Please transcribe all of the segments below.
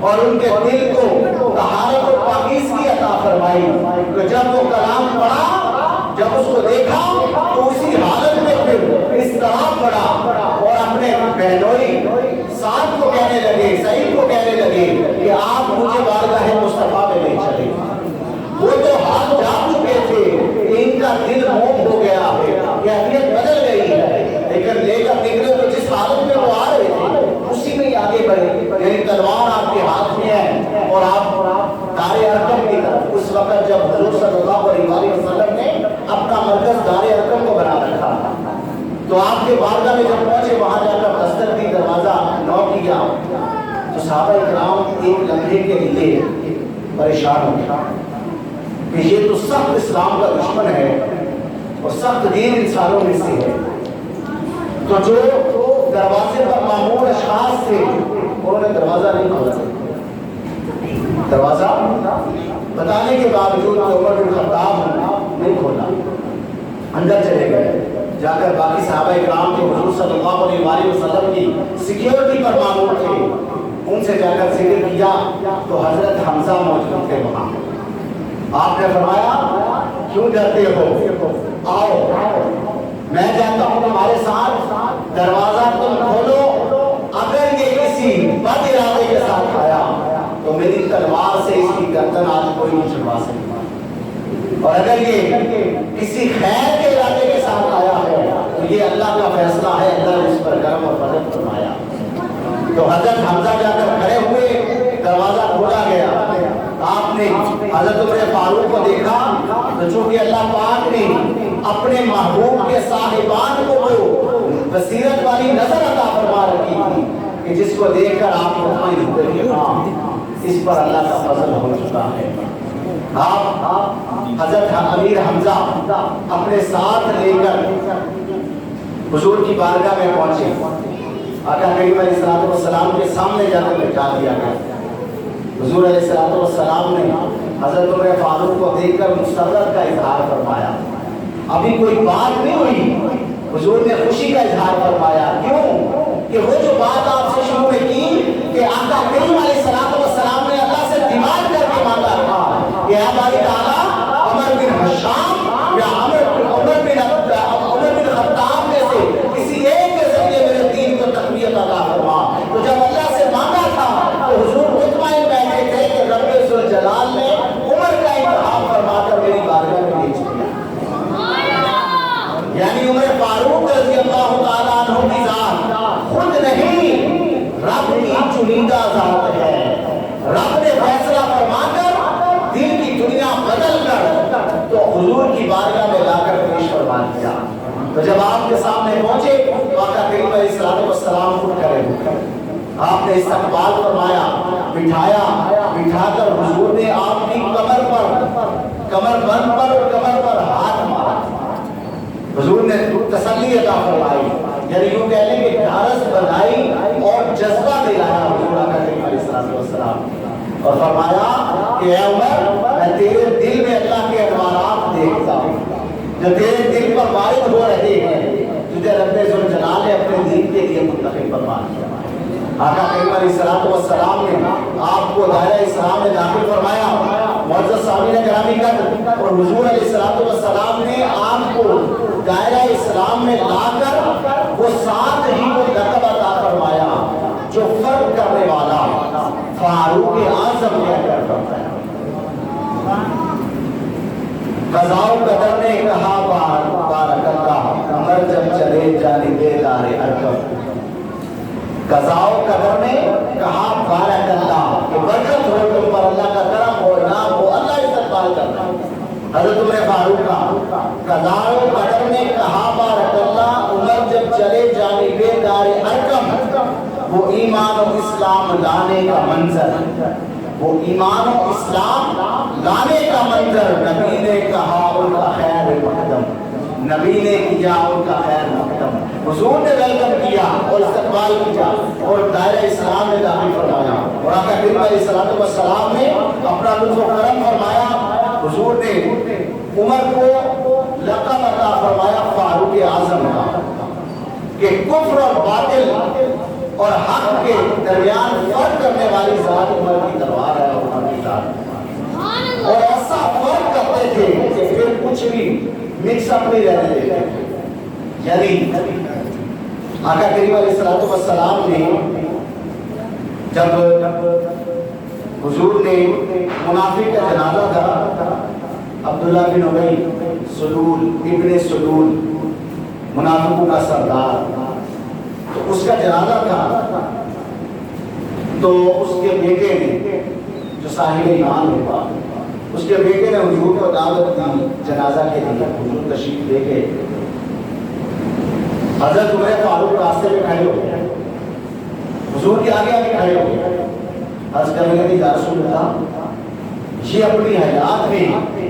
اور ان کے دل کو طہارت و پاکیزگی عطا فرمائی کہ جب وہ کلام پڑھا، جب اس کو دیکھا تو اسی حالت میں پھر اس طرح پڑھا اور اپنے بہنوئی سعد کو کہنے لگے، سعید کو کہنے لگے کہ آپ مجھے بارگاہ مصطفیٰ میں لے چلے۔ وہ تو ہاتھ جا چکے تھے کہ ان کا دل موم ہو گیا ہے، کیفیت بدل گئی ہے، لیکن لے کر نکلے تو جس حالت میں وہ آ رہے تھے اسی میں ہی آگے بڑھے، یعنی تلوار آپ کے ہاتھ میں ہے اور آپ دار ارقم کی طرف۔ اس وقت جب حضور صلی اللہ علیہ وسلم نے اپنا مرکز دار ارقم کو بنا رکھا تو آپ کے بارگاہ میں جب پہنچے، وہاں جا کر دستک دی، دروازہ نوک کیا تو صحابہ کرام ایک لمحے کے لیے پریشان ہو گیا کہ یہ تو سخت اسلام کا دشمن ہے اور سخت دین انسانوں میں سے ہے۔ تو جو دروازے پر معمور اشخاص تھے انہوں نے دروازہ نہیں کھولا، دروازہ بتانے کے باوجود عمر بن خطاب نہیں کھولا، اندر چلے گئے، جا کر باقی صحابہ کرام جو حضور صلی اللہ علیہ وسلم کی سیکیورٹی پر معمور تھے ان سے جا کر ذکر کیا تو حضرت حمزہ موجود تھے وہاں۔ آپ نے فرمایا کیوں ڈرتے ہو، آؤ میں جانتا ہوں تمہارے ساتھ، دروازہ تم کھولو، اگر یہ کسی بد ارادے کے ساتھ آیا تو میری تلوار سے اس کی گردن آج کوئی نہیں چھڑوا سکتا، اور اگر یہ کسی خیر کے ارادے کے ساتھ آیا ہے تو یہ اللہ کا فیصلہ ہے، اللہ نے اس پر کرم اور فضل فرمایا۔ تو حضرت حمزہ جا کر کھڑے ہوئے، دروازہ کھولا گیا، آپ نے حضرت عمر فاروق کو دیکھا تو چونکہ اللہ پاک نے اپنے محبوب کے صاحبان کو وہ بصیرت والی نظر عطا فرما رکھی تھی کہ جس کو دیکھ کر آپ مطمئن ہوئے کہ ہاں اس پر اللہ کا فضل ہو چکا ہے۔ آپ حضرت امیر حمزہ اپنے ساتھ لے کر حضور کی بارگاہ میں پہنچے، آقا کریم علیہ السلام کے سامنے جا کر بٹھا دیا گیا۔ حضور علیہ السلام نے حضرت عمر فاروق کو دیکھ کر مسرت کا اظہار فرمایا، ابھی کوئی بات نہیں ہوئی، حضور نے خوشی کا اظہار فرمایا، کیوں کہ وہ جو بات آپ سے شروع میں کی کہ آقا کریم علیہ السلام نے اللہ سے ڈیمانڈ کر کے مانگا تھا کہ اے باری تعالیٰ عمر بن حشام یا عمر بن خطاب میں سے کسی ایک کے ذریعے میرے دین کو تقویت عطا فرما۔ تو جب اللہ سے مانگا تھا تو حضور مطمئن بیٹھے تھے کہ رب ذوالجلال نے عمر کا انتخاب فرما کر میری بارگاہ میں بھیج دیا، یعنی عمر فاروق رضی اللہ تعالیٰ عنہ کی ذات خود نہیں، رب کی چنیدہ ذات ہے، رب نے فیصلہ فرما کر دل کی دنیا بدل کر تو حضور کی بارگاہ میں لا کر پیش فرما دیا۔ تو جب آپ کے سامنے پہنچے تو آقا کریم علیہ السلام اٹھ کھڑے ہوئے، آپ نے استقبال فرمایا، بٹھا کر حضور نے آپ کی کمر بند پر اور کمر پر ہاتھ مارا، حضور نے تسلی عطا فرمائی، یعنی یوں کہہ لیں کہ ڈھارس بندائی اور جذبہ دلایا حضور آقا کریم علیہ السلام، اور فرمایا کہ اے عمر میں تیرے دل میں اللہ کے انوارات دیکھتا ہوں جو تیرے دل پر وارد ہو رہے ہیں، تجھے رب ذوالجلال نے اپنے دین کے لیے منتخب فرما دیا۔ آقا کریم علیہ السلام نے آپ کو دائرہ اسلام میں داخل فرمایا، معزز سامعین گرامی قدر، اور حضور علیہ السلام نے آپ کو دائرہ اسلام میں لا کر وہ ساتھ ہی وہ لقب عطا فرمایا جو فرق کرنے والا فاروق اعظم کہہ کر کرتا ہے۔ قضاء و قدر نے کہا بارک اللہ، عمر جب چلے جانب دار ارقم، قضاء و قدر نے کہا بارک اللہ کہ برکت ہو تم پر، اللہ کا کرم ہو، انعام ہو، اللہ استقبال کرنا۔ حضرت عمر فاروق کا قضاء و قدر نے کہا بارک اللہ، عمر جب چلے جانب دار ارقم، وہ ایمان و اسلام لانے کا منظر، وہ ایمان و اسلام لانے کا منظر، نبی نے کہا ان کا خیر مقدم، نبی نے کیا ان کا خیر مقدم، حضور نے ویلکم کیا اور استقبال کیا اور دائرہ اسلام میں داخل فرمایا، اور آقا کریم علیہ السلام نے اپنا لطف و کرم فرمایا، حضور نے عمر کو لقب عطا فرمایا فاروق اعظم کا، کہ کفر اور باطل اور حق کے درمیان فرق کرنے والی ذات عمر کی تلوار ہے، عمر کی ذات، اور ایسا فرق کرتے تھے کہ پھر کچھ بھی مکس اپ نہیں رہنے دیتے. یعنی آقا کریم علیہ الصلوۃ والسلام نے جب حضور نے منافق کا جنازہ تھا، عبداللہ بن ابی سلول ابن سلول منافقوں کا سردار، تو اس کا جنازہ تھا، تو اس کے بیٹے نے جو صاحب ایمان ہوگا، اس کے بیٹے نے حضور کو دعوت دی جنازہ کے لیے. حضور تشریف لے کے حضرت عمر فاروق راستے میں کھڑے ہو گئے، حضور کے آگے آگے کھڑے ہو گئے. عرض کرنے لگے یا رسول اللہ، یہ اپنی حیات میں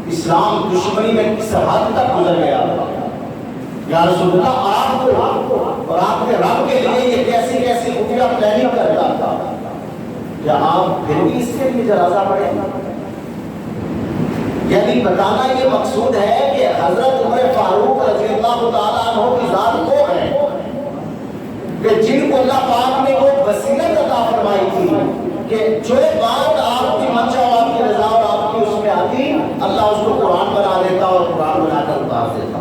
اسلام دشمنی میں کس حد تک گزر گیا. یا رسول اللہ، آپ کو اور آپ کے رب کے لیے یہ کیسی کیسی خفیہ پلاننگ کرتا تھا، کیا آپ پھر بھی اس کے لیے جنازہ پڑھیں؟ یعنی بتانا یہ مقصود ہے کہ حضرت عمر فاروق رضی اللہ تعالیٰ عنہ کی ذات وہ ہے کہ جن کو اللہ پاک نے وہ وسیلت عطا فرمائی تھی کہ جو بات آپ کی منشا اور آپ کی رضا اور آپ کی اس میں آتی، اللہ اس کو قرآن بنا دیتا اور قرآن بنا کر اتار دیتا.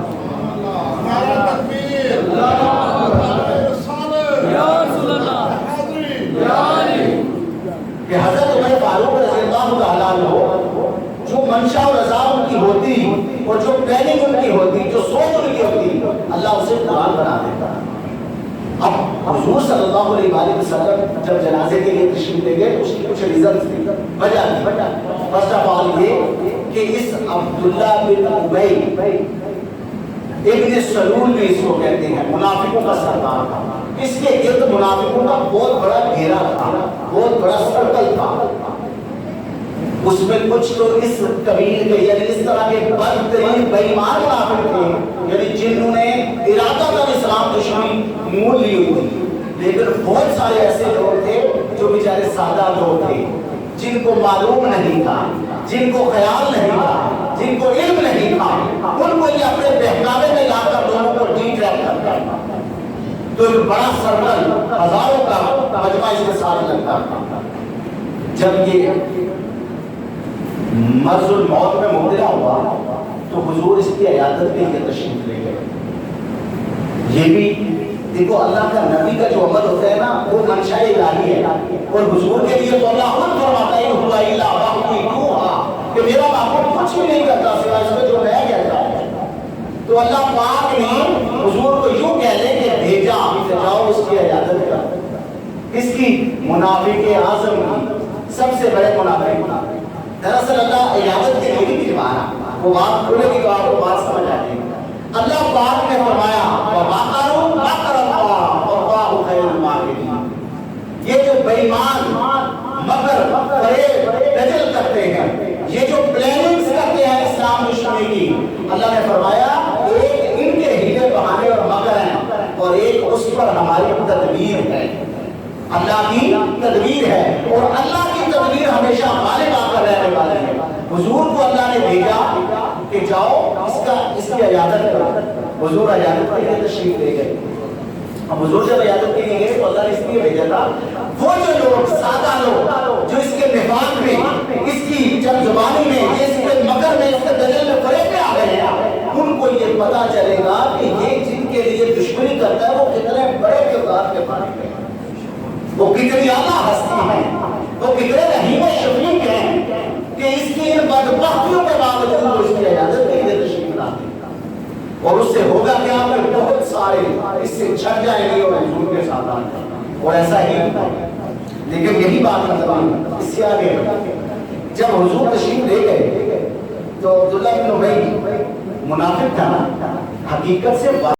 کہ حضرت عمر فاروق رضی اللہ تعالیٰ عنہ جو منشا اور رضا ان کی ہوتی اور جو پلاننگ ان کی ہوتی، جو سوچ ان کی ہوتی، اللہ اسے قرآن بنا دیتا. اب حضور صلی اللہ علیہ وآلہ وسلم جب جنازے کے لیے تشریف لے گئے، اس کی کچھ ریزنز تھی، وجہ تھی. فرسٹ آف آل یہ کہ اس عبداللہ بن ابی ابن سلول بھی اس کو کہتے ہیں، منافقوں کا سردار تھا. اس کے گرد منافقوں کا بہت بڑا گھیرا تھا، بہت بڑا سرکل تھا. اس میں کچھ تو اس قبیل کے یعنی اس طرح کے بدترین بے ایمان منافق تھے، یعنی جنہوں نے ارادہ کر اسلام دشمنی مول لی ہوئی تھی. لیکن بہت سارے ایسے لوگ تھے جو بیچارے سادہ لوگ تھے، جن کو معلوم نہیں تھا، جن کو خیال نہیں تھا، جن کو علم نہیں تھا. ان کو یہ اپنے بہکاوے میں لا کر دونوں کو ڈی ٹریک کرتا تھا. تو ایک بڑا سرکل ہزاروں کا مجمع اس کے ساتھ لگتا تھا. جب یہ مرض الموت میں مبتلا ہوا تو حضور اس کی عیادت کے لیے تشریف لے گئے. یہ بھی دیکھو اللہ کا نبی کا جو عمل ہوتا ہے نا، وہ منشاء الہی ہے. اور حضور کے لیے تو اللہ خود فرماتا ہے ہوا الا وحی یوحا، کہ میرا معبود کچھ بھی نہیں کرتا سوائے اس میں جو میں کہتا ہے. تو اللہ پاک نے حضور کو یوں کہہ لے کہ بھیجا کہ جاؤ اس کی عیادت کر. اس کی منافق اعظم کی سب سے بڑے منافق. دراصل اللہ عیادت کے لیے بھی بھجوانا، وہ بات کھلے گی تو آپ کو بات سمجھ آ جائے گی. اللہ پاک نے فرمایا وَمَكَرُوا مَكْرَ اللَّهِ وَاللَّهُ خَيْرُ الْمَاكِرِينَ. یہ جو بے ایمان مکر فریب دجل کرتے ہیں، یہ جو پلاننگز کرتے ہیں اسلام دشمنی کی، اللہ نے فرمایا ایک ان کے ہیلے بہانے اور مکر ہیں، اور ایک اس پر ہماری تدبیر ہے. اللہ کی تدبیر ہے اور اللہ کی تدبیر ہمیشہ غالب آ کر رہنے والی ہے. حضور کو اللہ نے بھیجا کہ جاؤ اس کی عیادت کرو. حضور عیادت کے لیے تشریف لے گئے. اب حضور جب عیادت کے لیے گئے تو اللہ نے اس لیے بھیجا تھا وہ جو لوگ سادہ لوگ جو اس کے نفاق میں، اس کی چند زبانی میں، اس کے مکر میں، اس کے دجل میں فریب میں آ گئے ہیں، ان کو یہ پتا چلے گا کہ یہ جن کے لیے دشمنی کرتا ہے وہ کتنے بڑے کردار کے مالک ہیں، وہ کتنی اعلیٰ ہستی ہیں، وہ کتنے رحیم و شفیق ہیں کہ اس کی ان بدبختیوں کے باوجود وہ اس کی عیادت کے لیے تشریف لاتے ہیں. اور اس سے ہوگا کیا کہ بہت سارے اس سے چھٹ جائیں گے اور حضور کے ساتھ آئیں گے. اور ایسا ہی ہوتا ہے. لیکن یہی بات مطلب اس سے آگے جب حضور تشریف لے گئے تو عبداللہ بن ابی منافق تھا نا، حقیقت سے